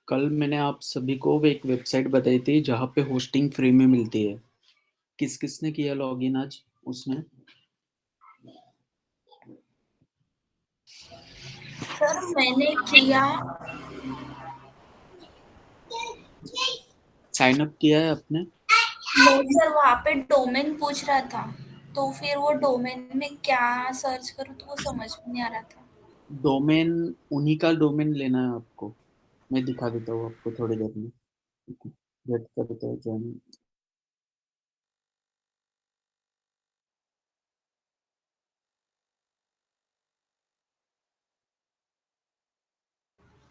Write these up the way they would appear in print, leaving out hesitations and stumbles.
कल मैंने आप सभी को एक वेबसाइट बताई थी जहाँ पे होस्टिंग फ्री में मिलती है। किस किसने किया लॉगिन आज उसमें? सर मैंने किया। साइन अप किया है आपने? नो सर, वहाँ पे डोमेन पूछ रहा था, तो फिर वो डोमेन में क्या सर्च करूँ तो वो समझ में नहीं आ रहा था। डोमेन, उन्हीं का डोमेन लेना है आपको। मैं दिखा देता हूँ आपको थोड़ी देर में। वेट करते हैं जॉइन।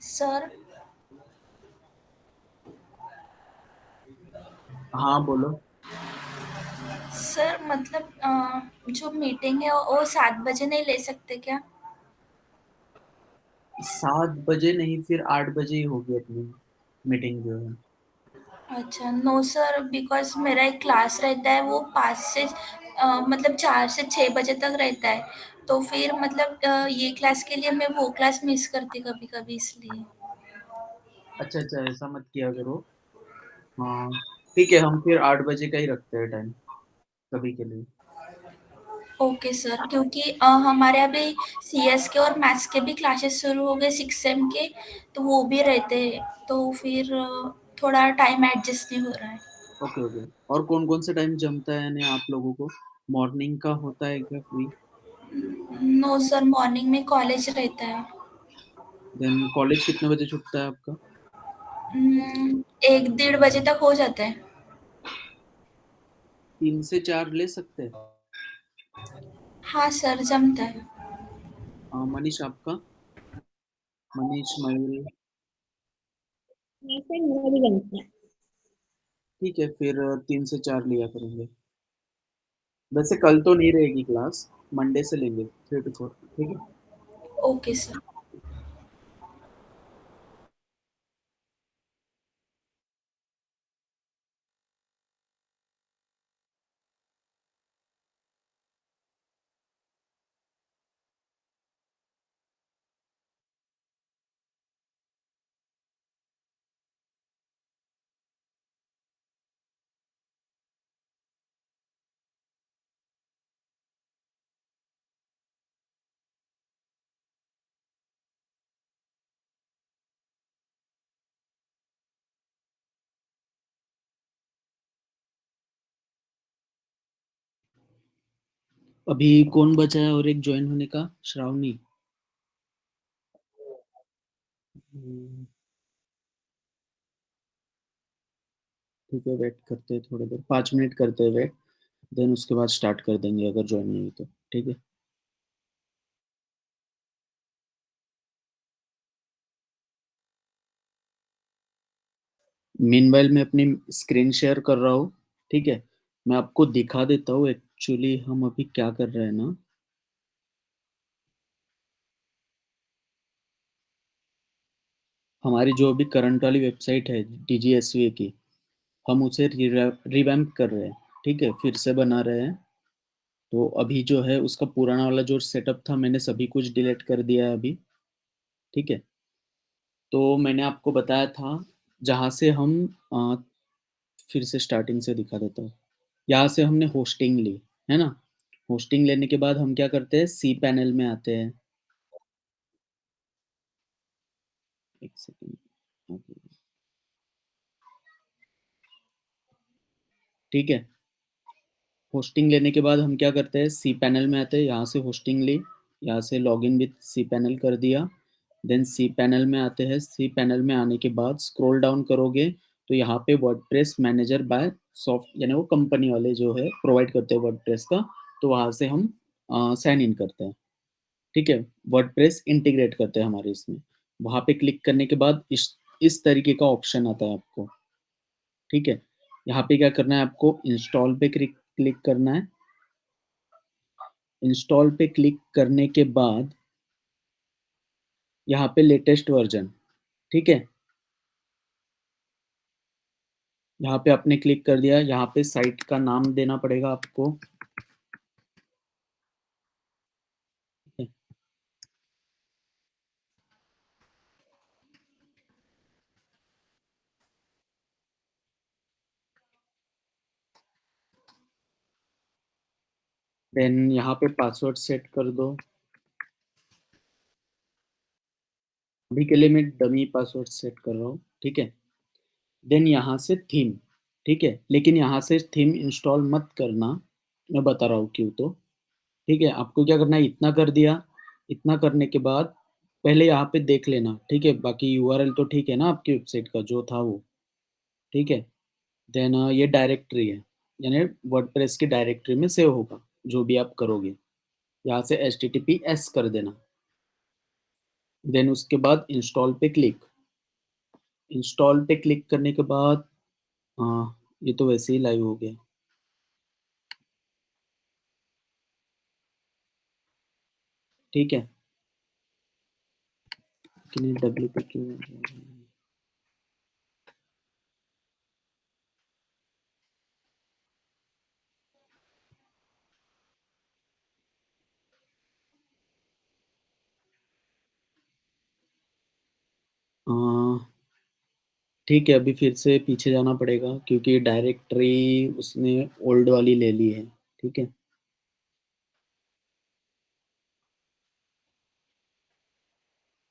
सर हाँ बोलो। सर मतलब जो मीटिंग है वो 7 बजे नहीं ले सकते क्या? 7 बजे नहीं, फिर 8 बजे ही होगी अपनी मीटिंग जो है। अच्छा, नो सर, बिकॉज मेरा एक क्लास रहता है, वो 5 से मतलब 4 से 6 बजे तक रहता है। तो फिर मतलब ये क्लास के लिए मैं वो क्लास मिस करती कभी कभी, इसलिए। अच्छा अच्छा, ऐसा मत किया करो। हाँ ठीक है, हम फिर 8 बजे का ही रखते हैं टाइम सभी के लिए। ओके सर, क्योंकि हमारे अभी सीएस के और मैथ्स के भी क्लासेस शुरू हो गए 6 सेम के, तो वो भी रहते हैं, तो फिर थोड़ा टाइम एडजस्ट नहीं हो रहा है। Okay okay. और कौन कौन से टाइम जमता है यानी आप लोगों को? मॉर्निंग का होता है क्या फ्री? नो सर, मॉर्निंग में कॉलेज रहता है। देन कॉलेज कितने बजे छूटता है आपका? 1 1:30 बजे तक हो जाता है। 3 से 4 ले सकते हैं। हाँ सर, जमता है। मनीष आपका? मनीष, मयूरी? ऐसे मेरा भी बनता है। ठीक है, फिर 3 से 4 लिया करेंगे। वैसे कल तो नहीं रहेगी क्लास, मंडे से लेंगे 3 to 4, ठीक है। Okay sir. अभी कौन बचा है और एक ज्वाइन होने का? श्रावणी। हम्म, ठीक है, वेट करते हैं थोड़ी देर, 5 मिनट करते हैं वेट। देन उसके बाद स्टार्ट कर देंगे अगर ज्वाइन नहीं हुई तो। ठीक है। मीनवाइल मैं अपनी स्क्रीन शेयर कर रहा हूँ। ठीक है। मैं आपको दिखा देता हूँ एक्चुअली हम अभी क्या कर रहे हैं ना। हमारी जो अभी करंट वाली वेबसाइट है DGSVA की, हम उसे रिवैम्प कर रहे हैं। ठीक है, फिर से बना रहे हैं। तो अभी जो है उसका पुराना वाला जो सेटअप था मैंने सभी कुछ डिलीट कर दिया है अभी। ठीक है। तो मैंने आपको बताया था जहाँ से हम फिर से स्टार्टिंग से दिखा देता हूँ। यहाँ से हमने होस्टिंग ली, है ना। होस्टिंग लेने के बाद हम क्या करते हैं, सी पैनल में आते हैं। एक सेकेंड। ठीक है। होस्टिंग लेने के बाद हम क्या करते हैं, सी पैनल में आते हैं, यहाँ से होस्टिंग ली, यहाँ से लॉगिन विथ सी पैनल कर दिया। देन सी पैनल में आते हैं। सी पैनल में आने के बाद स्क्रॉल डाउन करोगे तो यहाँ पे वर्डप्रेस मैनेजर बाय सॉफ्ट, यानी वो कंपनी वाले जो है प्रोवाइड करते हैं वर्डप्रेस का, तो वहाँ से हम साइन इन करते हैं। ठीक है। वर्डप्रेस इंटीग्रेट करते हैं हमारे इसमें। वहाँ पे क्लिक करने के बाद इस तरीके का ऑप्शन आता है आपको। ठीक है। यहाँ पे क्या करना है, आपको इंस्टॉल पे क्लिक क्लिक करना है। इंस्टॉल पे क्लिक करने के बाद यहाँ पे लेटेस्ट वर्जन। ठीक है। यहाँ पे आपने क्लिक कर दिया, यहाँ पे साइट का नाम देना पड़ेगा आपको। ठीक है। देन यहाँ पे पासवर्ड सेट कर दो। अभी के लिए मैं डमी पासवर्ड सेट कर रहा हूँ, ठीक है। देन यहाँ से थीम, ठीक है, लेकिन यहाँ से थीम इंस्टॉल मत करना, मैं बता रहा हूँ क्यों। तो ठीक है, आपको क्या करना है, इतना कर दिया। इतना करने के बाद पहले यहाँ पे देख लेना, ठीक है, बाकी यूआरएल तो ठीक है ना आपकी वेबसाइट का जो था वो, ठीक है। देन ये डायरेक्टरी है, यानी वर्डप्रेस की डायरेक्टरी में सेव होगा जो भी आप करोगे। यहाँ से HTTPS कर देना। देन उसके बाद इंस्टॉल पे क्लिक। इंस्टॉल पे क्लिक करने के बाद ये तो वैसे ही लाइव हो गया, ठीक है। लेकिन डब्ल्यू पे क्यों आ रहा है? अ, ठीक है, अभी फिर से पीछे जाना पड़ेगा क्योंकि डायरेक्टरी उसने ओल्ड वाली ले ली है, ठीक है।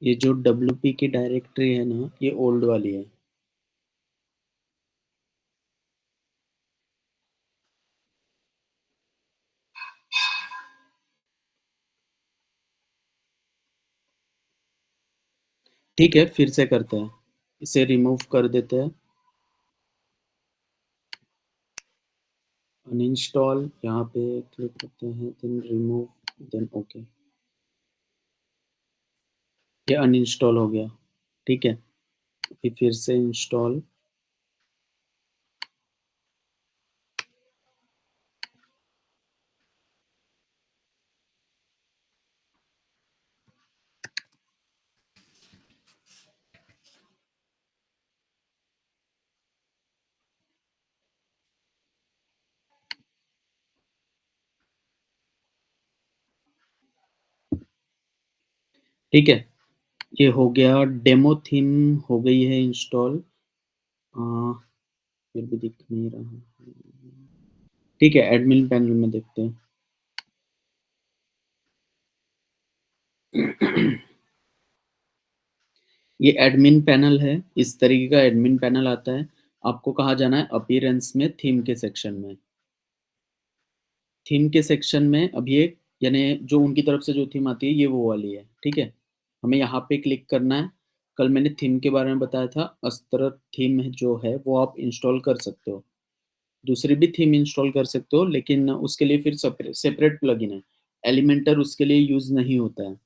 ये जो WP की डायरेक्टरी है ना, ये ओल्ड वाली है। ठीक है, फिर से करते हैं, इसे रिमूव कर देते हैं। अनइंस्टॉल यहाँ पे क्लिक करते हैं, देन रिमूव, देन ओके। ये अनइंस्टॉल हो गया, ठीक है। फिर से इंस्टॉल। ठीक है, ये हो गया, डेमो थीम हो गई है इंस्टॉल। फिर भी दिख नहीं रहा। ठीक है, एडमिन पैनल में देखते हैं। ये एडमिन पैनल है, इस तरीके का एडमिन पैनल आता है। आपको कहाँ जाना है, अपीयरेंस में थीम के सेक्शन में। थीम के सेक्शन में अब ये, यानी जो उनकी तरफ से जो थीम आती है ये वो वाली है, ठीक है। हमें यहाँ पे क्लिक करना है। कल मैंने थीम के बारे में बताया था, अस्त्र थीम जो है वो आप इंस्टॉल कर सकते हो। दूसरी भी थीम इंस्टॉल कर सकते हो, लेकिन उसके लिए फिर सेपरेट प्लगइन है। एलिमेंटर उसके लिए यूज नहीं होता है,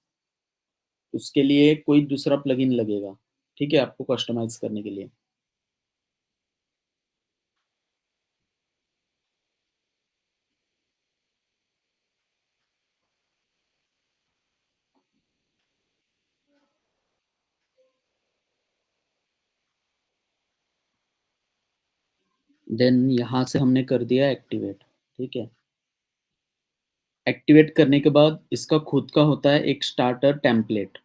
उसके लिए कोई दूसरा प्लगइन लगेगा, ठीक है, आपको कस्टमाइज करने के लिए। देन यहाँ से हमने कर दिया एक्टिवेट, ठीक है। एक्टिवेट करने के बाद इसका खुद का होता है एक स्टार्टर टेम्पलेट।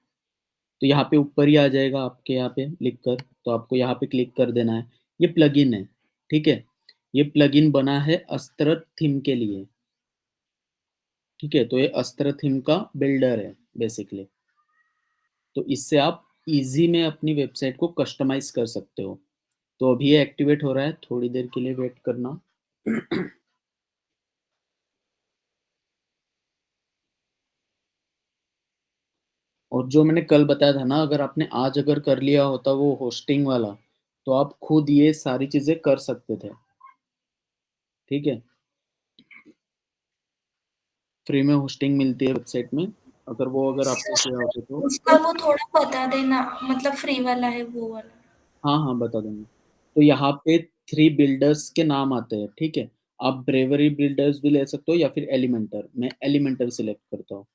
तो यहाँ पे ऊपर ही आ जाएगा आपके, यहाँ पे लिख कर, तो आपको यहाँ पे क्लिक कर देना है। ये प्लगइन है, ठीक है। ये प्लगइन बना है अस्त्र थीम के लिए, ठीक है। तो ये अस्त्र थीम का बिल्डर है बेसिकली। तो इससे आप इजी में अपनी वेबसाइट को कस्टमाइज कर सकते हो। तो अभी ये एक्टिवेट हो रहा है, थोड़ी देर के लिए वेट करना। और जो मैंने कल बताया था ना, अगर आपने आज अगर कर लिया होता वो होस्टिंग वाला, तो आप खुद ये सारी चीजें कर सकते थे, ठीक है। फ्री में होस्टिंग मिलती है वेबसाइट में, अगर वो अगर आपने किया होता तो। उसका वो थोड़ा बता देना, मतलब फ्री वाला है वो वाला। हाँ हाँ, बता दूंगा। तो यहाँ पे 3 बिल्डर्स के नाम आते हैं, ठीक है। आप ब्रेवरी बिल्डर्स भी ले सकते हो या फिर एलिमेंटर, मैं एलिमेंटर सिलेक्ट करता हूँ।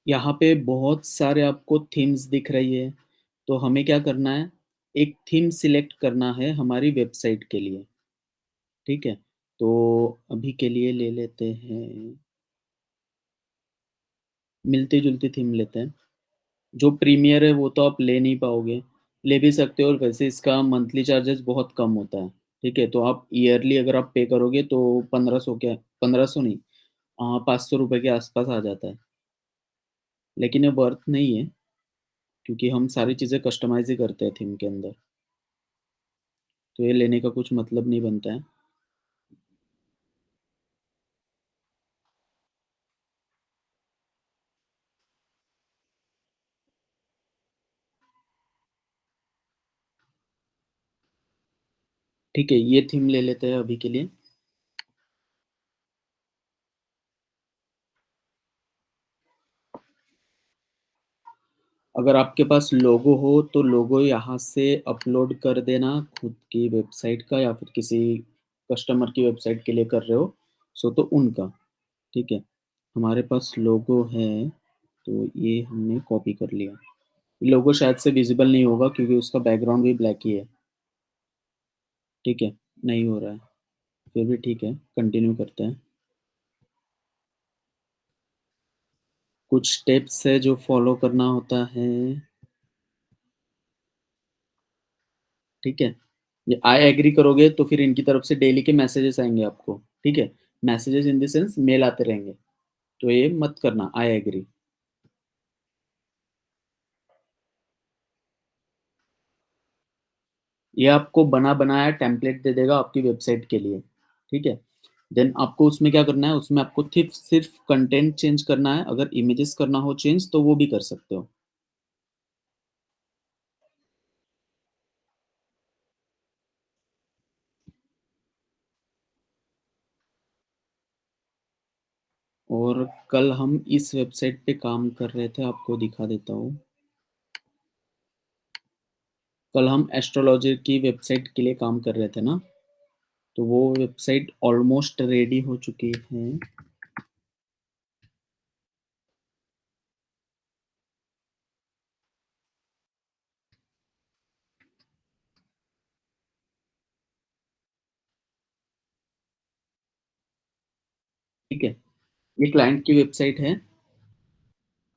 यहाँ पे बहुत सारे आपको थीम्स दिख रही है। तो हमें क्या करना है, एक थीम सिलेक्ट करना है हमारी वेबसाइट के लिए, ठीक है। तो अभी के लिए ले लेते हैं, मिलती जुलती थीम लेते हैं। जो प्रीमियर है वो तो आप ले नहीं पाओगे, ले भी सकते हो और वैसे इसका मंथली चार्जेस बहुत कम होता है, ठीक है? तो आप ईयरली अगर आप पे करोगे तो 1500 क्या 1500 नहीं 500 रुपए के आसपास आ जाता है। लेकिन ये वर्थ नहीं है, क्योंकि हम सारी चीज़ें कस्टमाइज़ ही करते हैं थीम के अंदर, तो ये लेने का कुछ मतलब नहीं बनता है। ठीक है, ये थीम ले लेते हैं अभी के लिए। अगर आपके पास लोगो हो, तो लोगो यहाँ से अपलोड कर देना खुद की वेबसाइट का या फिर किसी कस्टमर की वेबसाइट के लिए कर रहे हो, सो तो उनका, ठीक है? हमारे पास लोगो है, तो ये हमने कॉपी कर लिया। लोगो शायद से विज़िबल नहीं होगा क्योंकि उसका बैकग्राउंड भी ब्लैक ही है, ठीक है? नहीं हो रहा है, फिर भी ठीक है, कंटिन्यू करते हैं। कुछ स्टेप्स है जो फॉलो करना होता है, ठीक है? ये आई एग्री करोगे तो फिर इनकी तरफ से डेली के मैसेजेस आएँगे आपको, ठीक है? Messages in the sense mail आते रहेंगे, तो ये मत करना आई एग्री। ये आपको बना-बनाया टेम्पलेट दे देगा आपकी वेबसाइट के लिए, ठीक है? देन आपको उसमें क्या करना है, उसमें आपको सिर्फ़ कंटेंट चेंज करना है, अगर इमेजेस करना हो चेंज तो वो भी कर सकते हो। और कल हम इस वेबसाइट पे काम कर रहे थे, आपको दिखा देता हूँ। कल हम एस्ट्रोलॉजर की वेबसाइट के लिए काम कर रहे थे ना, तो वो वेबसाइट ऑलमोस्ट रेडी हो चुकी है। ठीक है? ये क्लाइंट की वेबसाइट है,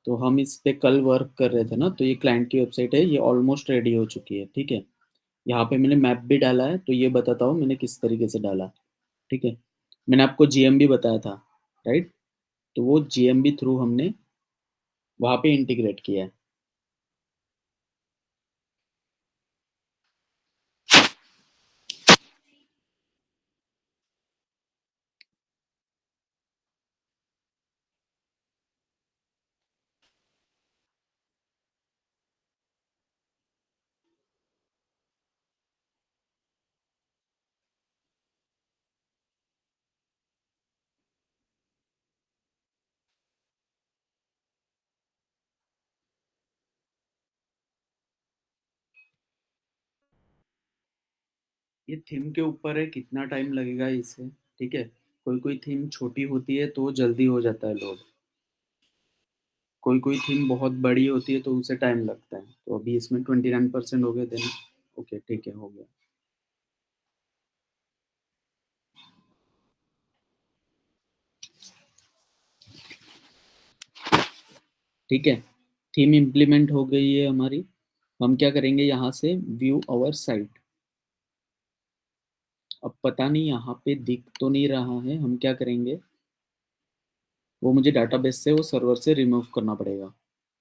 तो हम इस पे कल वर्क कर रहे थे ना, तो ये क्लाइंट की वेबसाइट है, ये ऑलमोस्ट रेडी हो चुकी है, ठीक है? यहाँ पे मैंने मैप भी डाला है, तो ये बताता हूँ मैंने किस तरीके से डाला, ठीक है? मैंने आपको जीएमबी बताया था, राइट? तो वो जीएमबी थ्रू हमने वहाँ पे इंटीग्रेट किया है, ये थीम के ऊपर है कितना टाइम लगेगा इसे, ठीक है? कोई-कोई थीम छोटी होती है, तो जल्दी हो जाता है लोड। कोई-कोई थीम बहुत बड़ी होती है, तो उसे टाइम लगता है। तो अभी इसमें 29% हो गए देन ओके, ठीक है, हो गया। ठीक है, थीम इम्प्लीमेंट हो गई है हमारी। हम क्या करेंगे यहाँ से व्यू आवर साइट। अब पता नहीं यहाँ पे दिख तो नहीं रहा है, हम क्या करेंगे, वो मुझे डाटाबेस से वो सर्वर से रिमूव करना पड़ेगा,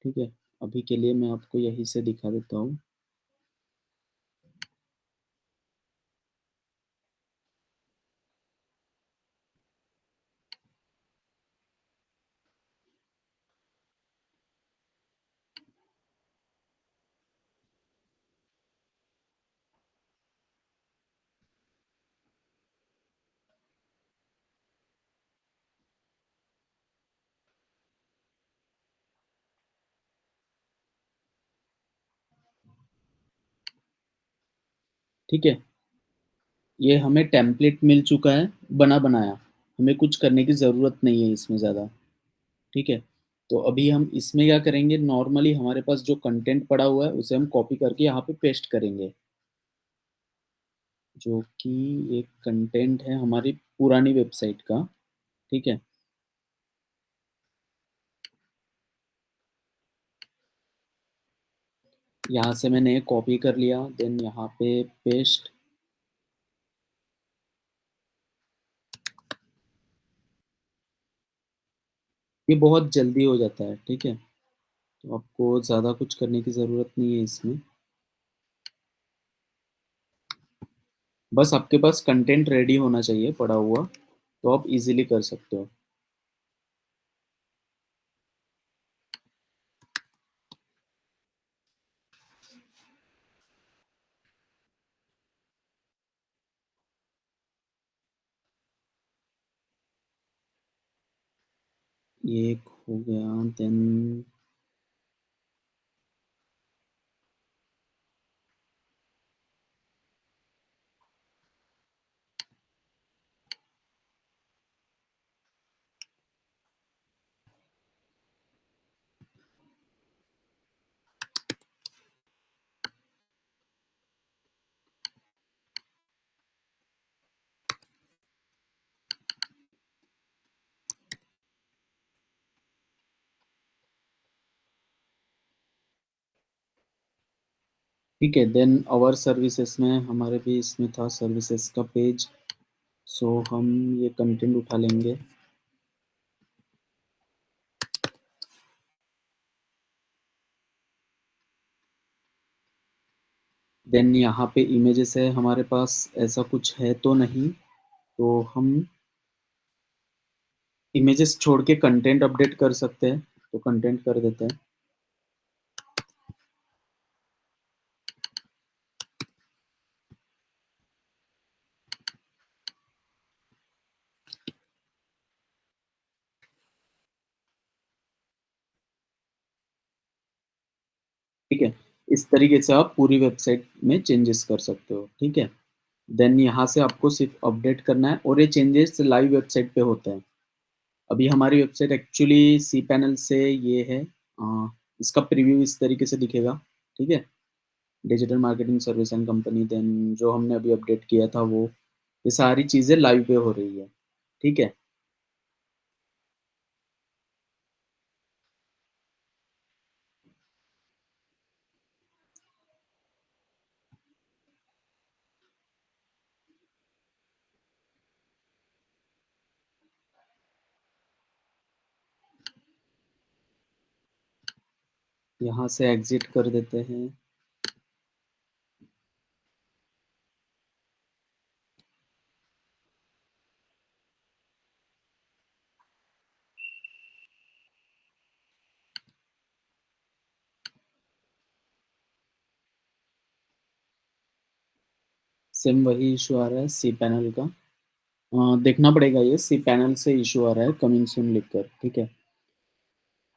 ठीक है? अभी के लिए मैं आपको यहीं से दिखा देता हूँ। ठीक है? ये हमें टेम्पलेट मिल चुका है, बना-बनाया। हमें कुछ करने की ज़रूरत नहीं है इसमें ज़्यादा, ठीक है? तो अभी हम इसमें क्या करेंगे, नॉर्मली हमारे पास जो कंटेंट पड़ा हुआ है, उसे हम कॉपी करके यहाँ पे पेस्ट करेंगे। जो कि एक कंटेंट है हमारी पुरानी वेबसाइट का, ठीक है? यहाँ से मैंने कॉपी कर लिया, देन यहाँ पे पेस्ट। ये बहुत जल्दी हो जाता है, ठीक है? तो आपको ज़्यादा कुछ करने की ज़रूरत नहीं है इसमें। बस आपके पास कंटेंट रेडी होना चाहिए पड़ा हुआ, तो आप इज़िली कर सकते हो। ये एक हो गया, देन ठीक है, देन अवर सर्विसेज में हमारे भी इसमें था सर्विसेज का पेज, सो हम ये कंटेंट उठा लेंगे। देन यहाँ पे इमेजेस है हमारे पास, ऐसा कुछ है तो नहीं, तो हम इमेजेस छोड़ के कंटेंट अपडेट कर सकते हैं, तो कंटेंट कर देते हैं। ठीक है, इस तरीके से आप पूरी वेबसाइट में चेंजेस कर सकते हो, ठीक है? देन यहाँ से आपको सिर्फ अपडेट करना है, और ये चेंजेस लाइव वेबसाइट पे होते हैं। अभी हमारी वेबसाइट एक्चुअली सी पैनल से ये है, इसका प्रीव्यू इस तरीके से दिखेगा, ठीक है? Digital marketing service and company, then जो हमने अभी अपडेट किया था वो, ये सारी चीज़ें लाइव पे हो रही है, ठीक है? यहाँ से एग्ज़िट कर देते हैं। सेम वही इश्यू आ रहा है सी पैनल का। देखना पड़ेगा, ये सी पैनल से इश्यू आ रहा है कमिंग सून लिखकर, ठीक है?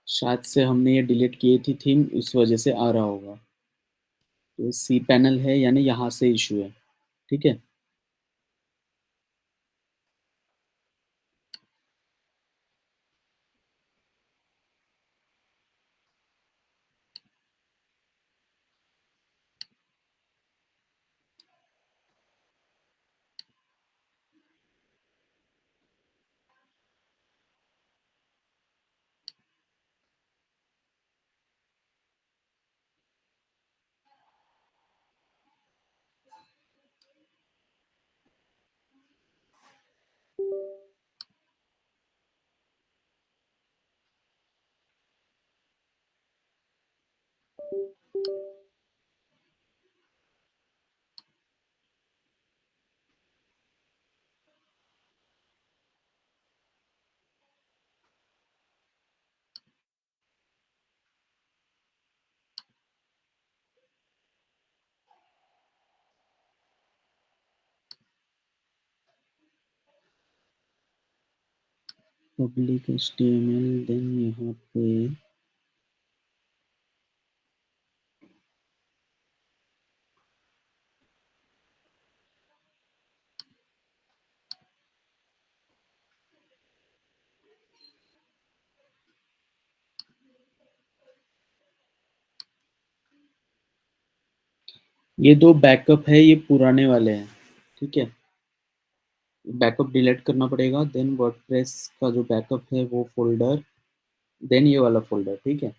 शायद से हमने ये डिलीट की थी थीम, इस वजह से आ रहा होगा। तो सी पैनल है, यानी यहाँ से इश्यू है, ठीक है? पब्लिक एचटीएमएल, देन यहाँ पे ये 2 बैकअप है, ये पुराने वाले हैं, ठीक है? बैकअप डिलीट करना पड़ेगा, देन वर्डप्रेस का जो बैकअप है वो फ़ोल्डर, देन ये वाला फ़ोल्डर, ठीक है?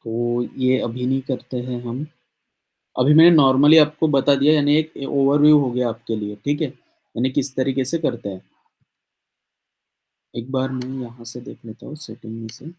तो ये अभी नहीं करते हैं हम। अभी मैंने नॉर्मली आपको बता दिया, यानी एक ओवरव्यू हो गया आपके लिए, ठीक है? यानी किस तरीके से करते हैं। एक बार मैं यहाँ से देख लेता हूँ सेटिंग में से।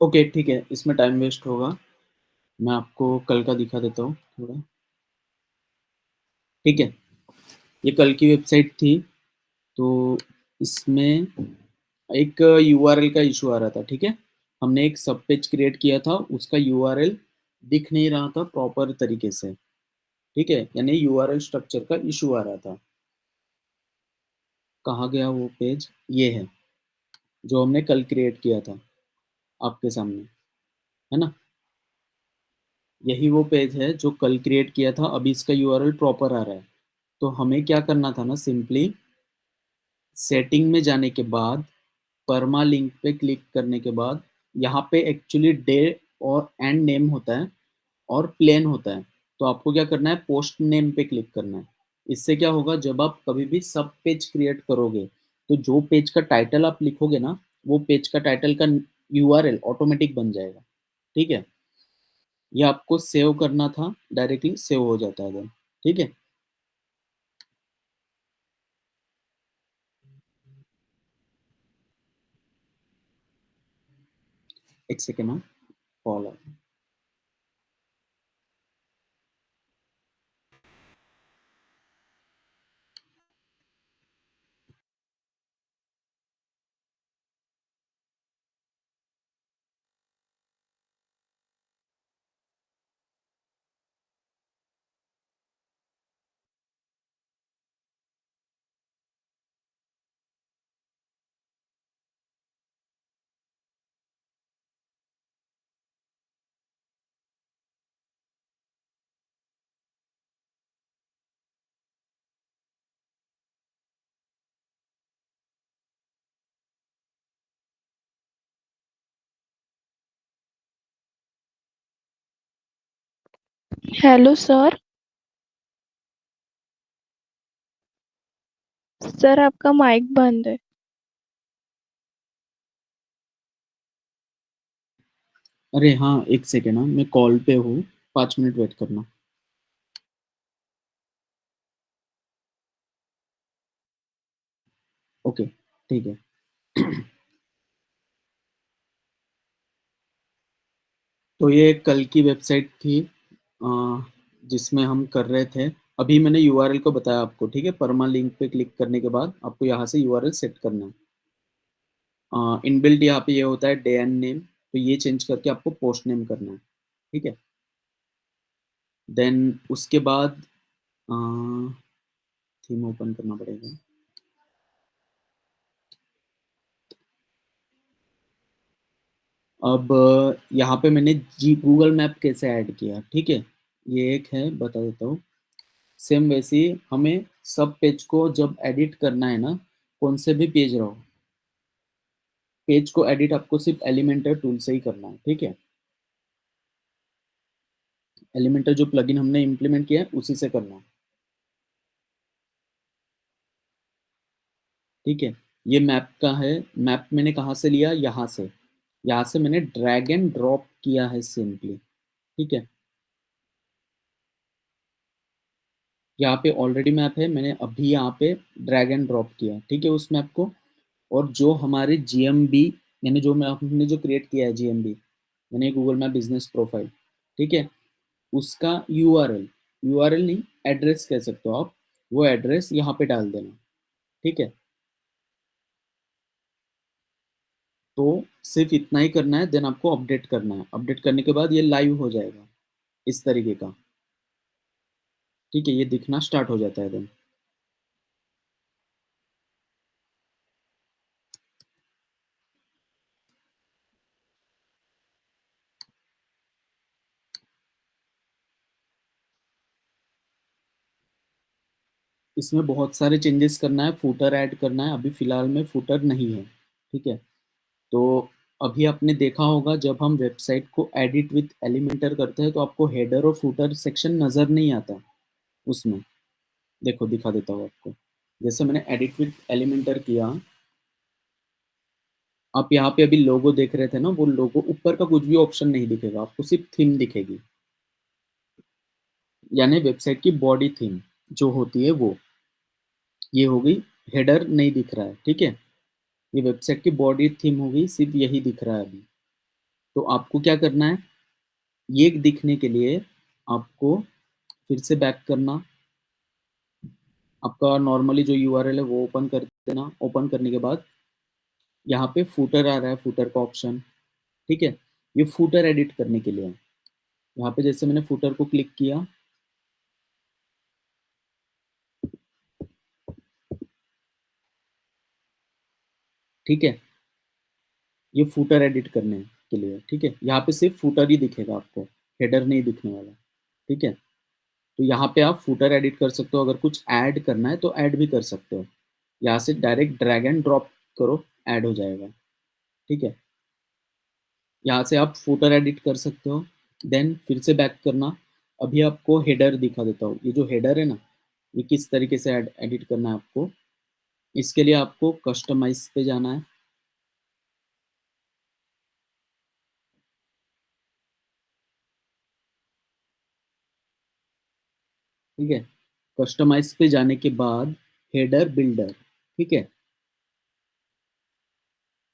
ओके, ठीक है, इसमें टाइम वेस्ट होगा। मैं आपको कल का दिखा देता हूँ थोड़ा। ठीक है, ये कल की वेबसाइट थी। तो इसमें एक यूआरएल का इशू आ रहा था, ठीक है? हमने एक सब पेज क्रिएट किया था, उसका यूआरएल दिख नहीं रहा था प्रॉपर तरीके से, ठीक है? यानी यूआरएल स्ट्रक्चर का इशू आ रहा था। कहाँ गया वो पेज? ये है, जो हमने कल क्रिएट किया था आपके सामने, है ना? यही वो पेज है जो कल क्रिएट किया था, अभी इसका यूआरएल प्रॉपर आ रहा है। तो हमें क्या करना था ना, सिंपली सेटिंग में जाने के बाद परमा लिंक पे क्लिक करने के बाद यहाँ पे एक्चुअली डे और एंड नेम होता है और प्लेन होता है। तो आपको क्या करना है, पोस्ट नेम पे क्लिक करना है। इससे क्या होगा, जब आप कभी भी सब पेज क्रिएट करोगे तो जो पेज का टाइटल आप लिखोगे ना, वो पेज का टाइटल का यूआरएल ऑटोमेटिक बन जाएगा, ठीक है? ये आपको सेव करना था, डायरेक्टली सेव हो जाता है देन, ठीक है? एक सेकेंड ना, कॉल आ। Hello sir. सर आपका माइक बंद है। अरे हाँ, एक सेकेंड ना, मैं कॉल पे हूँ, 5 मिनट वेट करना। ओके, ठीक है। तो ये कल की वेबसाइट थी, जिसमें हम कर रहे थे। अभी मैंने यूआरएल को बताया आपको, ठीक है? परमा लिंक पे क्लिक करने के बाद आपको यहाँ से यूआरएल सेट करना है। इनबिल्ट यहाँ पे ये होता है डे एंड नेम, तो ये चेंज करके आपको पोस्ट नेम करना है, ठीक है? देन उसके बाद थीम ओपन करना पड़ेगा। अब यहाँ पे मैंने जी गूगल मैप कैसे ऐड किया, ठीक है? ये एक है, बता देता हूँ। सेम वैसे ही हमें सब पेज को जब एडिट करना है ना, कौन से भी पेज रहो, पेज को एडिट आपको सिर्फ एलिमेंटर टूल से ही करना है, ठीक है? एलिमेंटर जो प्लगइन हमने इम्प्लीमेंट किया है उसी से करना है, ठीक है? ये मैप का है। मैप मैंने कहाँ से लिया? यहाँ से मैंने ड्रैग एंड ड्रॉप किया है सिंपली, ठीक है? यहाँ पे ऑलरेडी मैप है, मैंने अभी यहाँ पे ड्रैग एंड ड्रॉप किया, ठीक है, उस मैप को। और जो हमारे जीएमबी, यानी जो मैं हमने जो क्रिएट किया है जीएमबी, यानी गूगल मैप बिजनेस प्रोफाइल, ठीक है, उसका यूआरएल, यूआरएल नहीं, एड्रेस कह सकते हो आप, वो एड्रेस यहाँ पे डाल देना, ठीक है? तो सिर्फ इतना ही करना है, देन आपको अपडेट करना है। अपडेट करने के बाद ये लाइव हो जाएगा इस तरीके का। ठीक है, ये दिखना स्टार्ट हो जाता है देन। इसमें बहुत सारे चेंजेस करना है, फूटर ऐड करना है। अभी फिलहाल में फूटर नहीं है। ठीक है, तो अभी आपने देखा होगा जब हम वेबसाइट को एडिट विथ एलिमेंटर करते हैं तो आपको हेडर और फूटर सेक्शन नज़र नहीं आता उसमें। देखो दिखा देता हूँ आपको। जैसे मैंने एडिट विथ एलिमेंटर किया, आप यहाँ पे अभी लोगो देख रहे थे ना, वो लोगो ऊपर का कुछ भी ऑप्शन नहीं दिखेगा आपको, सिर्फ थीम दिखेगी। यानी वेबसाइट की बॉडी थीम जो होती है वो, ये हो गई। हेडर नहीं दिख रहा है, ठीक है। ये वेबसाइट की बॉडी थीम हो गई, सिर्फ यही दिख रहा है अभी। तो आपको क्या करना है, ये दिखने के लिए आपको फिर से बैक करना। आपका नॉर्मली जो यूआरएल है वो ओपन कर देना। ओपन करने के बाद यहाँ पे फूटर आ रहा है, फूटर का ऑप्शन। ठीक है, ये फूटर एडिट करने के लिए है। यहाँ पे जैसे मैंने फूटर को क्लिक किया, ठीक है, ये फूटर एडिट करने के लिए। ठीक है, यहाँ पे सिर्फ फूटर ही दिखेगा आपको, हेडर नहीं दिखने वाला। ठीक है, तो यहाँ पे आप फूटर एडिट कर सकते हो। अगर कुछ ऐड करना है तो ऐड भी कर सकते हो। यहाँ से डायरेक्ट ड्रैग एंड ड्रॉप करो, ऐड हो जाएगा। ठीक है, यहाँ से आप फूटर एडिट कर सकते हो। देन फिर से बैक करना। अभी आपको हेडर दिखा देता हूँ। ये जो हेडर है ना, ये किस तरीके से एडिट करना है आपको। इसके लिए आपको कस्टमाइज पे जाना है। ठीक है, कस्टमाइज पे जाने के बाद हेडर बिल्डर। ठीक है,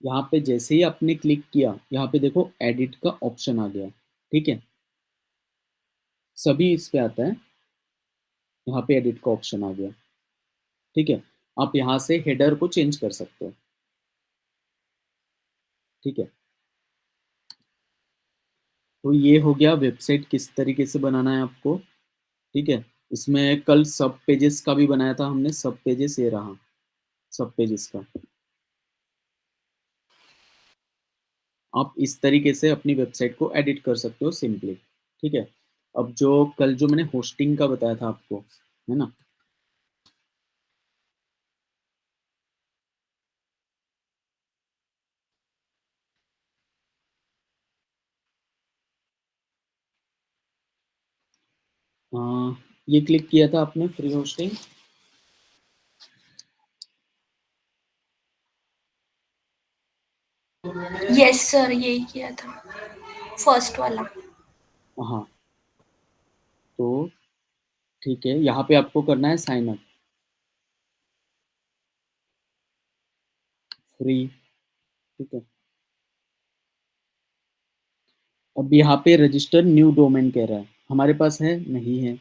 यहाँ पे जैसे ही आपने क्लिक किया, यहाँ पे देखो एडिट का ऑप्शन आ गया। ठीक है, सभी इस पे आता है। यहाँ पे एडिट का ऑप्शन आ गया। ठीक है, आप यहाँ से हेडर को चेंज कर सकते हो। ठीक है, तो ये हो गया वेबसाइट किस तरीके से बनाना है आपको। ठीक है, इसमें कल सब पेजेस का भी बनाया था हमने। सब पेजेस ये रहा, सब पेजेस का। आप इस तरीके से अपनी वेबसाइट को एडिट कर सकते हो सिंपली। ठीक है, अब जो कल जो मैंने होस्टिंग का बताया था आपको, है ना, अ, ये क्लिक किया था आपने फ्री होस्टिंग। यस सर, यही किया था, फर्स्ट वाला। हाँ, तो ठीक है, यहाँ पे आपको करना है साइन अप, फ्री। ठीक है, अब यहाँ पे रजिस्टर न्यू डोमेन कह रहा है, हमारे पास है नहीं है।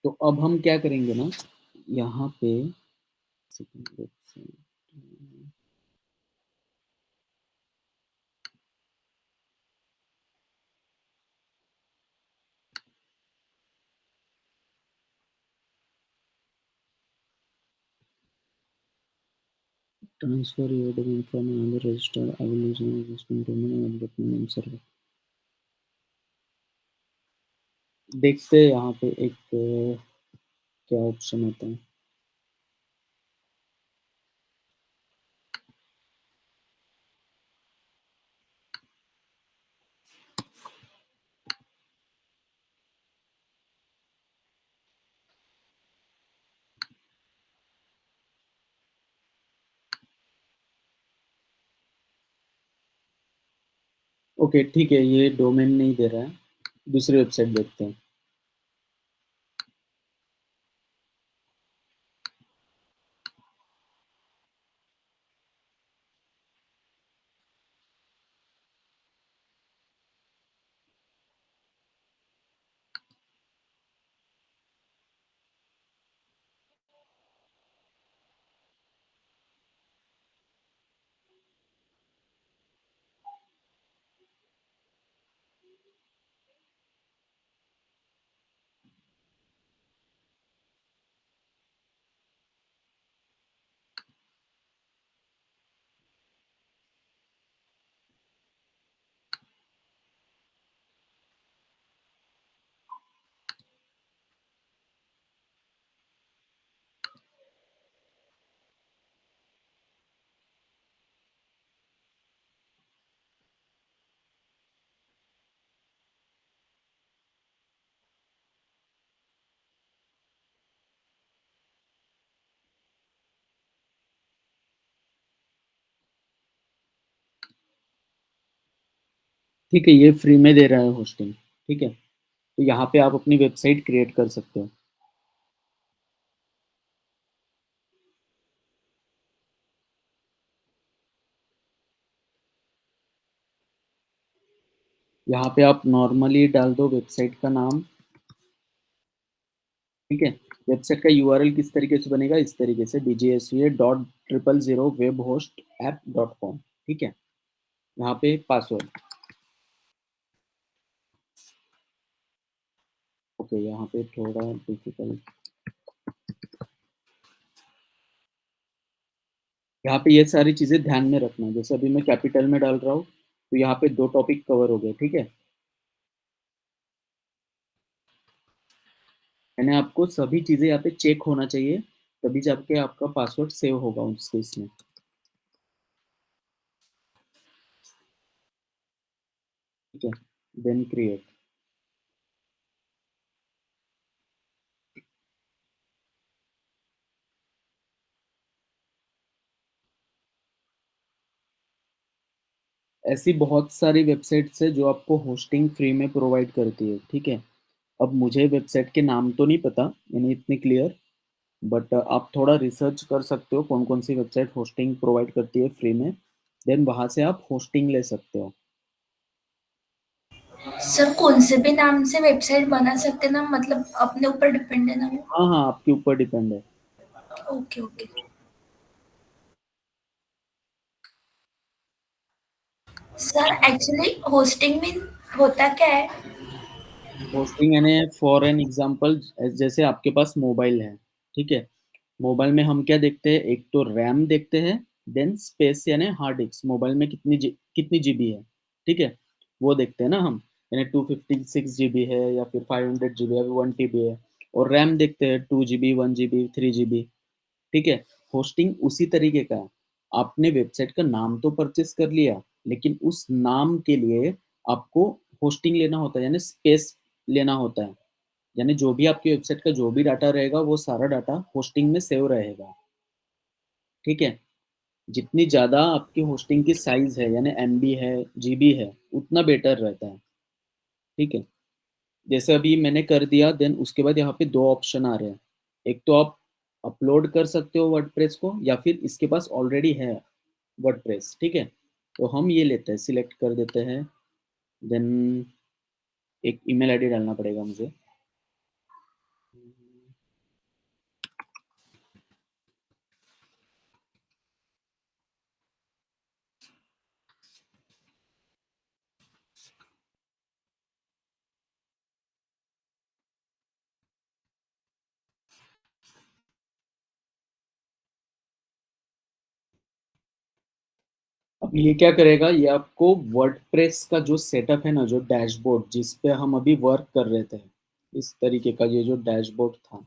तो अब हम क्या करेंगे ना, यहाँ पे transfer your domain from another register, I will use my existing domain और अपडेट माय नेम सर्वर। देखते हैं यहाँ पे एक क्या ऑप्शन होता है। ओके ठीक है, ये डोमेन नहीं दे रहा है, दूसरी वेबसाइट देखते हैं। ठीक है, ये फ्री में दे रहा है होस्टिंग। ठीक है, तो यहाँ पे आप अपनी वेबसाइट क्रिएट कर सकते हो। यहाँ पे आप नॉर्मली डाल दो वेबसाइट का नाम। ठीक है, वेबसाइट का यूआरएल किस तरीके से बनेगा, इस तरीके से dgsva.000webhostapp.com। ठीक है, यहाँ पे पासवर्ड। ओके, यहाँ पे थोड़ा डिफिकल्ट। यहाँ पे ये सारी चीजें ध्यान में रखना, जैसे अभी मैं कैपिटल में डाल रहा हूँ, तो यहाँ पे 2 टॉपिक कवर हो गए। ठीक है, मैंने आपको सभी चीजें यहाँ पे चेक होना चाहिए, तभी जाके आपका पासवर्ड सेव होगा उसके इसमें। ठीक है, देन क्रिएट। ऐसी बहुत सारी वेबसाइट्स है जो आपको होस्टिंग फ्री में प्रोवाइड करती है। ठीक है, अब मुझे वेबसाइट के नाम तो नहीं पता, यानी इतनी क्लियर, बट आप थोड़ा रिसर्च कर सकते हो कौन कौन सी वेबसाइट होस्टिंग प्रोवाइड करती है फ्री में, देन वहाँ से आप होस्टिंग ले सकते हो। सर कौन से भी नाम से वेबसाइट बना सकते हैं ना, मतलब अपने ऊपर डिपेंड है ना वो। हाँ हाँ, आपके ऊपर डिपेंड है। Okay okay. Sir actually hosting में होता क्या है? होस्टिंग यानी फॉर एन एग्जांपल, जैसे आपके पास मोबाइल है। ठीक है, मोबाइल में हम क्या देखते हैं, एक तो रैम देखते हैं, देन स्पेस यानी हार्ड डिस्क, मोबाइल में कितनी जीबी है। ठीक है, वो देखते हैं ना हम, यानी 256 जीबी है या फिर 500 जीबी है, 1 TB है। और रैम देखते हैं 2 GB, 1 GB, 3 GB। ठीक है, होस्टिंग उसी तरीके का है। आपने वेबसाइट का नाम तो परचेस कर लिया, लेकिन उस नाम के लिए आपको होस्टिंग लेना होता है, यानी स्पेस लेना होता है। यानी जो भी आपकी वेबसाइट का जो भी डाटा रहेगा, वो सारा डाटा होस्टिंग में सेव रहेगा। ठीक है, जितनी ज़्यादा आपकी होस्टिंग की साइज है, यानी MB है, GB है, उतना बेटर रहता है। ठीक है, जैसे अभी मैंने कर दिया, देन उसके बाद यहाँ पे 2 ऑप्शन आ रहे हैं। एक तो आप अपलोड कर सकते हो वर्डप्रेस को, या फिर इसके पास ऑलरेडी है वर्डप्रेस। ठीक है, तो हम ये लेते हैं, सिलेक्ट कर देते हैं, देन एक ईमेल आईडी डालना पड़ेगा मुझे। अब ये क्या करेगा, ये आपको वर्डप्रेस का जो सेटअप है ना, जो डैशबोर्ड जिस पे हम अभी वर्क कर रहे थे, इस तरीके का ये जो डैशबोर्ड था,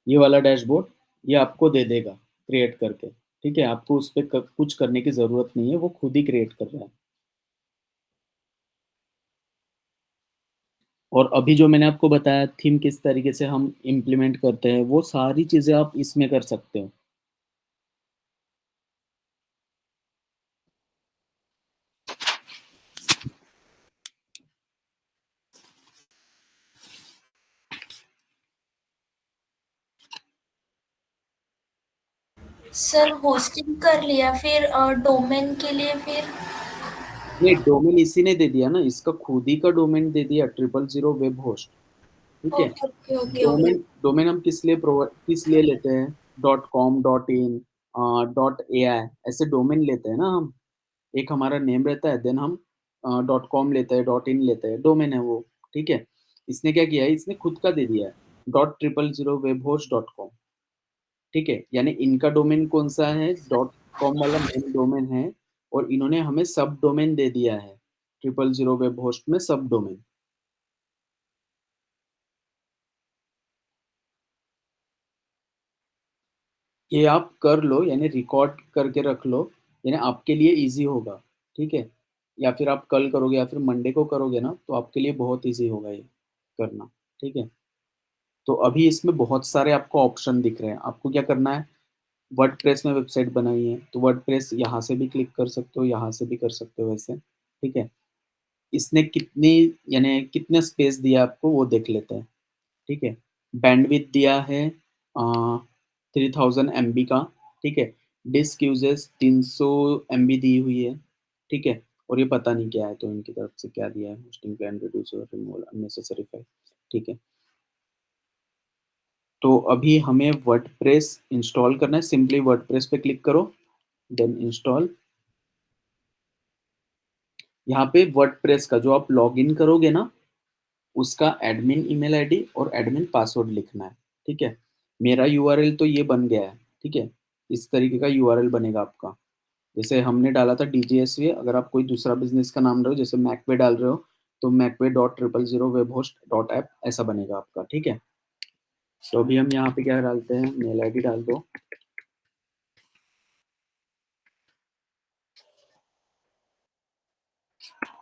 ये वाला डैशबोर्ड, ये आपको दे देगा क्रिएट करके। ठीक है, आपको उस पर कुछ करने की ज़रूरत नहीं है, वो खुद ही क्रिएट कर रहा है। और अभी जो मैंने आपको बताया थीम किस तरीके से हम इम्प्लीमेंट करते हैं, वो सारी चीज़ें आप इसमें कर सकते हो। सर होस्टिंग कर लिया, फिर डोमेन के लिए फिर? ये डोमेन इसी ने दे दिया ना, इसका खुद ही का डोमेन दे दिया, 000 वेब होस्ट। ठीक है, okay okay okay okay. Domain domain हम किस लिए लेते हैं, .com, .in, .ai, ऐसे डोमेन लेते हैं ना हम। एक हमारा नेम रहता है, देन हम .com लेते हैं, .in लेते हैं, डोमेन है वो। ठीक है, इसने क्या किया है, इसने खुद का दे दिया है, .000webhost.com। ठीक है, यानी इनका डोमेन कौन सा है, .com वाला मेन डोमेन है, और इन्होंने हमें सब डोमेन दे दिया है, 000 वेब होस्ट में सब डोमेन। ये आप कर लो, यानी रिकॉर्ड करके रख लो, यानी आपके लिए इजी होगा। ठीक है, या फिर आप कल करोगे या फिर मंडे को करोगे ना, तो आपके लिए बहुत इजी होगा ये करना। ठीक है, तो अभी इसमें बहुत सारे आपको ऑप्शन दिख रहे हैं, आपको क्या करना है, वर्डप्रेस में वेबसाइट बनाई है, तो वर्डप्रेस यहाँ से भी क्लिक कर सकते हो, यहाँ से भी कर सकते हो वैसे, ठीक है? इसने कितनी यानी कितना स्पेस दिया आपको वो देख लेते हैं, ठीक है? बैंडविड्थ दिया है 3000 एमबी का, ठीक है? डिस्क यूजेस 300 एमबी दी हुई है, ठीक है? और ये पता नहीं क्या है, तो इनकी तरफ से क्या दिया है, होस्टिंग प्लान रिड्यूस और रिमूवल अननेसेसरी फाइल, ठीक है? तो अभी हमें वर्डप्रेस इंस्टॉल करना है, सिंपली वर्डप्रेस पे क्लिक करो, देन इंस्टॉल। यहाँ पे वर्डप्रेस का जो आप लॉगिन करोगे ना, उसका एडमिन ईमेल आईडी और एडमिन पासवर्ड लिखना है, ठीक है? मेरा यूआरएल तो ये बन गया है, ठीक है? इस तरीके का यूआरएल बनेगा आपका। जैसे हमने डाला था डीजीएसवी, अगर आप कोई दूसरा बिजनेस का नाम रहे हो, जैसे मैकवे डाल रहे हो, तो मैकवे dot triple zero web host dot app ऐसा बनेगा आपका, ठीक है? तो अभी हम यहाँ पे क्या डालते हैं, मेल आईडी डाल दो,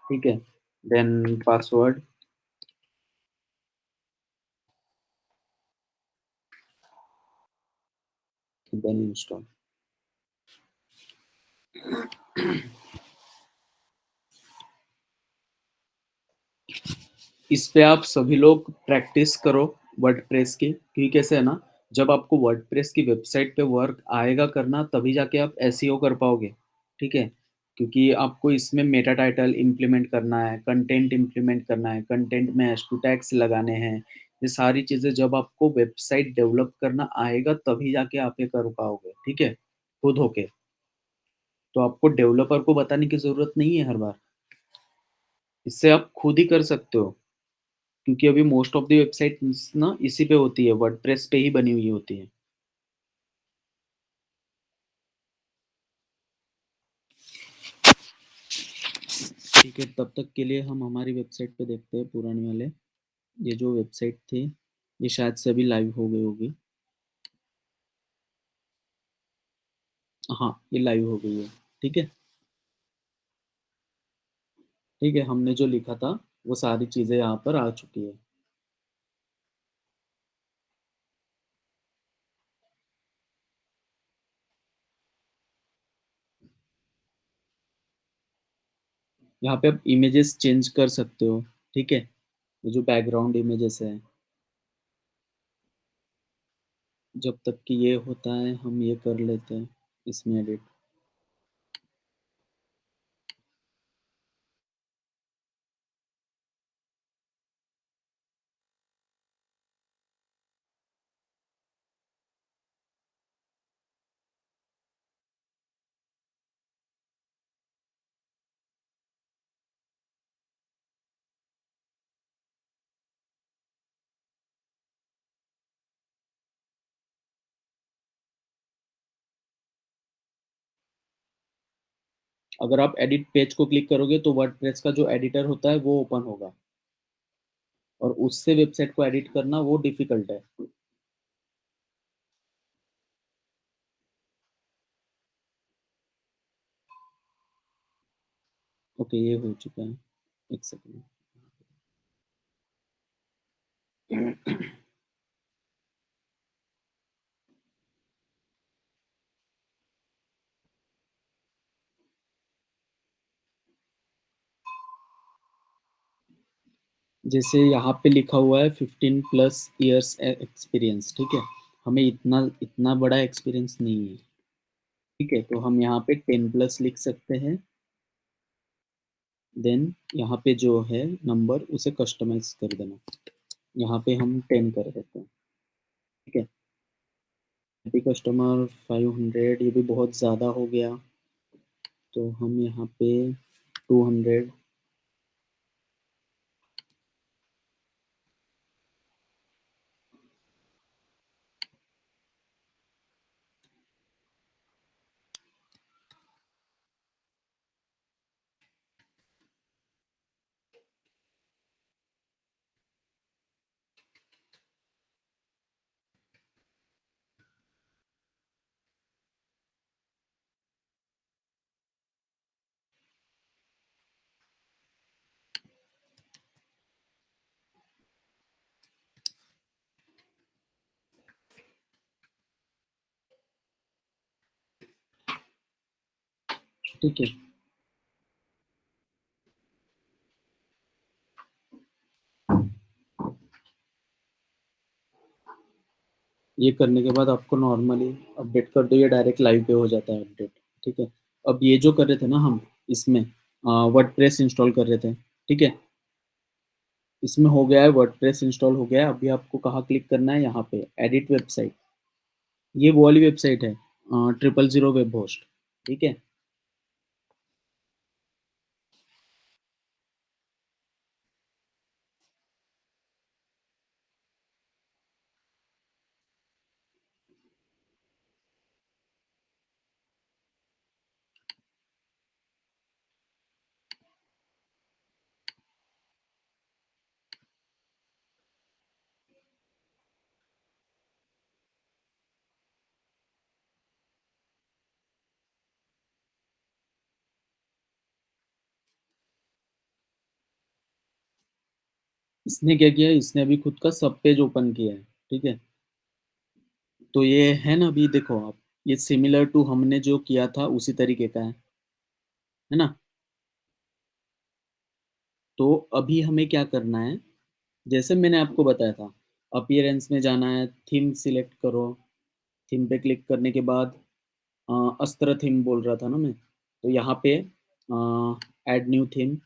ठीक है? Then password, then install. इस पे आप सभी लोग प्रैक्टिस करो वर्डप्रेस की, क्योंकि कैसे है ना, जब आपको वर्डप्रेस की वेबसाइट पे वर्क आएगा करना, तभी जाके आप एसईओ कर पाओगे, ठीक है? क्योंकि आपको इसमें मेटा टाइटल इम्प्लीमेंट करना है, कंटेंट इम्प्लीमेंट करना है, कंटेंट में हैश टू टैग्स लगाने हैं, ये सारी चीज़ें जब आपको वेबसाइट डेवलप करना आएगा, तभी जाके आप ये कर पाओगे, ठीक है? खुद होके। तो आपको डेवलपर को बताने की ज़रूरत नहीं है हर बार, इससे आप खुद ही कर सकते हो। क्योंकि अभी मोस्ट ऑफ द वेबसाइट्स ना इसी पे होती है, वर्डप्रेस पे ही बनी हुई होती है। ठीक है, तब तक के लिए हम हमारी वेबसाइट पे देखते हैं पुरानी वाले। ये जो वेबसाइट थी, ये शायद से अभी लाइव हो गई होगी। हाँ, ये लाइव हो गई है, ठीक है? ठीक है, हमने जो लिखा था वो सारी चीज़ें यहाँ पर आ चुकी है। यहाँ पे आप इमेजेस चेंज कर सकते हो, ठीक है? ये जो बैकग्राउंड इमेजेस है, जब तक कि ये होता है हम ये कर लेते हैं इसमें एडिट। अगर आप एडिट पेज को क्लिक करोगे तो वर्डप्रेस का जो एडिटर होता है वो ओपन होगा, और उससे वेबसाइट को एडिट करना वो डिफिकल्ट है। ओके, ये हो चुका है, एक सेकंड। जैसे यहाँ पे लिखा हुआ है 15+ ईयर्स एक्सपीरियंस, ठीक है? हमें इतना इतना बड़ा एक्सपीरियंस नहीं है, ठीक है? तो हम यहाँ पे 10+ लिख सकते हैं। देन यहाँ पे जो है नंबर उसे कस्टमाइज कर देना, यहाँ पे हम 10 कर देते हैं, ठीक है? हैप्पी कस्टमर 500, ये भी बहुत ज़्यादा हो गया, तो हम यहाँ पे 200। ठीक है। ये करने के बाद आपको नॉर्मली अपडेट कर दो, ये डायरेक्ट लाइव पे हो जाता है अपडेट। ठीक है। अब ये जो कर रहे थे ना हम, इसमें वर्डप्रेस इंस्टॉल कर रहे थे। ठीक है। इसमें हो गया है, वर्डप्रेस इंस्टॉल हो गया है। अभी आपको कहाँ क्लिक करना है, यहाँ पे एडिट वेबसाइट। ये वो वाली वेबसाइट है, 000 वेब होस्ट। ठीक है। इसने क्या किया है, इसने अभी खुद का सब पेज ओपन किया है। ठीक है। तो ये है ना, अभी देखो आप, ये सिमिलर टू हमने जो किया था उसी तरीके का है ना। तो अभी हमें क्या करना है, जैसे मैंने आपको बताया था, अपीयरेंस में जाना है, थीम सिलेक्ट करो। थीम पे क्लिक करने के बाद अस्त्र थीम बोल रहा था ना मैं, तो यहाँ पे ऐड न्यू थीम।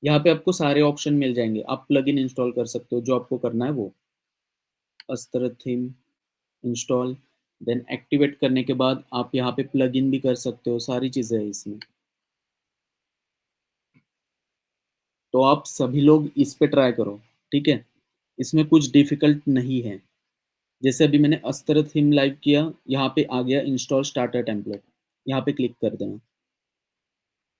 यहाँ पे आपको सारे ऑप्शन मिल जाएंगे, आप प्लगइन इंस्टॉल कर सकते हो जो आपको करना है वो। अस्त्र थीम इंस्टॉल, देन एक्टिवेट करने के बाद आप यहाँ पे प्लगइन भी कर सकते हो, सारी चीज़ें हैं इसमें। तो आप सभी लोग इस पे ट्राई करो। ठीक है। इसमें कुछ डिफिकल्ट नहीं है। जैसे अभी मैंने अस्त्र थीम लाइव किया, यहाँ पे आ गया इंस्टॉल स्टार्टर टेम्पलेट, यहाँ पे क्लिक कर देना।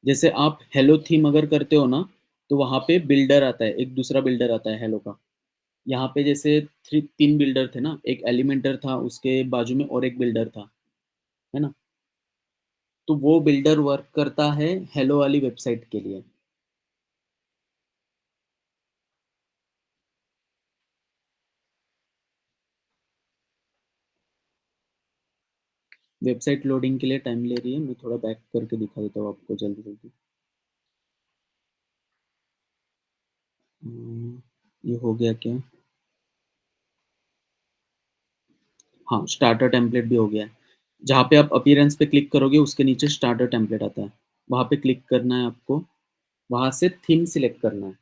जैसे आप हेलो थीम अगर करते हो ना, तो वहाँ पे बिल्डर आता है, एक दूसरा बिल्डर आता है हेलो का। यहाँ पे जैसे तीन बिल्डर थे ना, एक एलिमेंटर था, उसके बाजू में और एक बिल्डर था, है ना। तो वो बिल्डर वर्क करता है हेलो वाली वेबसाइट के लिए। वेबसाइट लोडिंग के लिए टाइम ले रही है, मैं थोड़ा बैक करके दिखा देता हूँ आपको जल्दी जल्दी। ये हो गया क्या? हाँ, स्टार्टर टेम्पलेट भी हो गया है। जहाँ पे आप अपीयरेंस पे क्लिक करोगे उसके नीचे स्टार्टर टेम्पलेट आता है, वहाँ पे क्लिक करना है आपको। वहाँ से थीम सिलेक्ट करना है।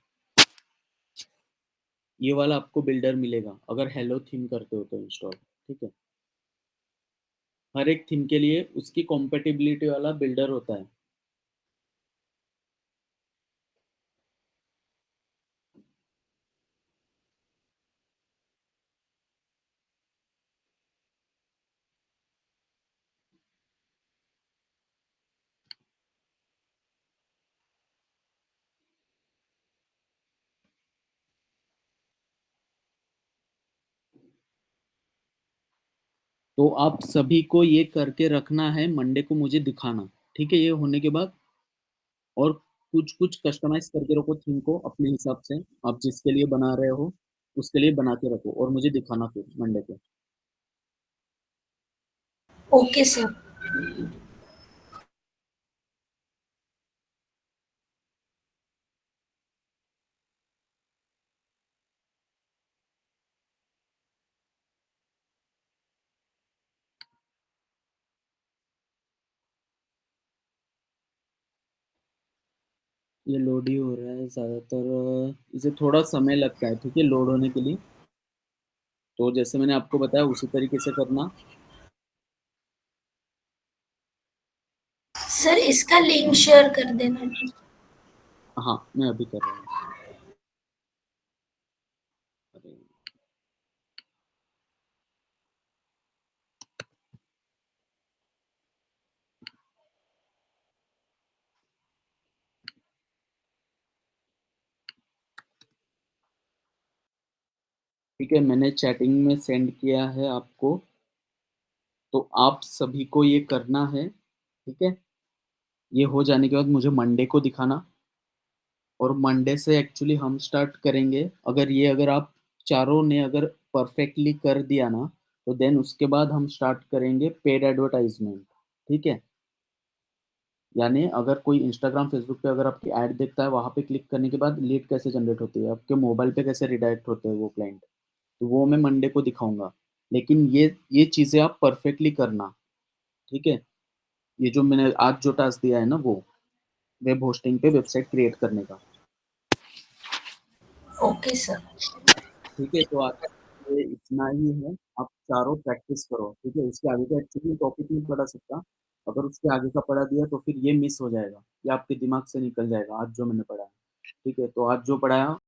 ये वाला आपको बिल्डर मिलेगा अगर हेलो थीम करते हो तो इंस्टॉल। ठीक है। हर एक थीम के लिए उसकी कॉम्पेटिबिलिटी वाला बिल्डर होता है। तो आप सभी को ये करके रखना है, मंडे को मुझे दिखाना। ठीक है। ये होने के बाद और कुछ कुछ कस्टमाइज करके रखो थीम को अपने हिसाब से, आप जिसके लिए बना रहे हो उसके लिए बना के रखो और मुझे दिखाना फिर मंडे को। Okay sir. ये लोड ही हो रहा है ज़्यादातर, इसे थोड़ा समय लगता है। ठीक है, लोड होने के लिए। तो जैसे मैंने आपको बताया उसी तरीके से करना। सर इसका लिंक शेयर कर देना। हाँ, मैं अभी कर रहा हूँ। अरे, ठीक है, मैंने चैटिंग में सेंड किया है आपको। तो आप सभी को ये करना है। ठीक है। ये हो जाने के बाद मुझे मंडे को दिखाना, और मंडे से एक्चुअली हम स्टार्ट करेंगे। अगर आप चारों ने अगर परफेक्टली कर दिया ना, तो देन उसके बाद हम स्टार्ट करेंगे पेड एडवर्टाइजमेंट। ठीक है। यानी अगर कोई इंस्टाग्राम, फेसबुक पे अगर आपकी ऐड देखता है, वहाँ पे क्लिक करने के बाद लीड कैसे जनरेट होती है, आपके मोबाइल पे कैसे रिडायरेक्ट होते हैं वो क्लाइंट, तो वो मैं मंडे को दिखाऊँगा। लेकिन ये चीज़ें आप परफेक्टली करना, ठीक है? ये जो मैंने आज जो टास्क दिया है ना वो, वेब होस्टिंग पे वेबसाइट क्रिएट करने का। Okay sir. ठीक है, तो आज ये इतना ही है। आप चारों प्रैक्टिस करो, ठीक है? उसके आगे का एक्चुअली टॉपिक नहीं पढ़ा सकता। अगर उसके आगे का पढ़ा दिया तो फिर ये मिस हो जाएगा, ये आपके दिमाग से निकल जाएगा आज जो मैंने पढ़ाया। ठीक है, तो आज जो पढ़ाया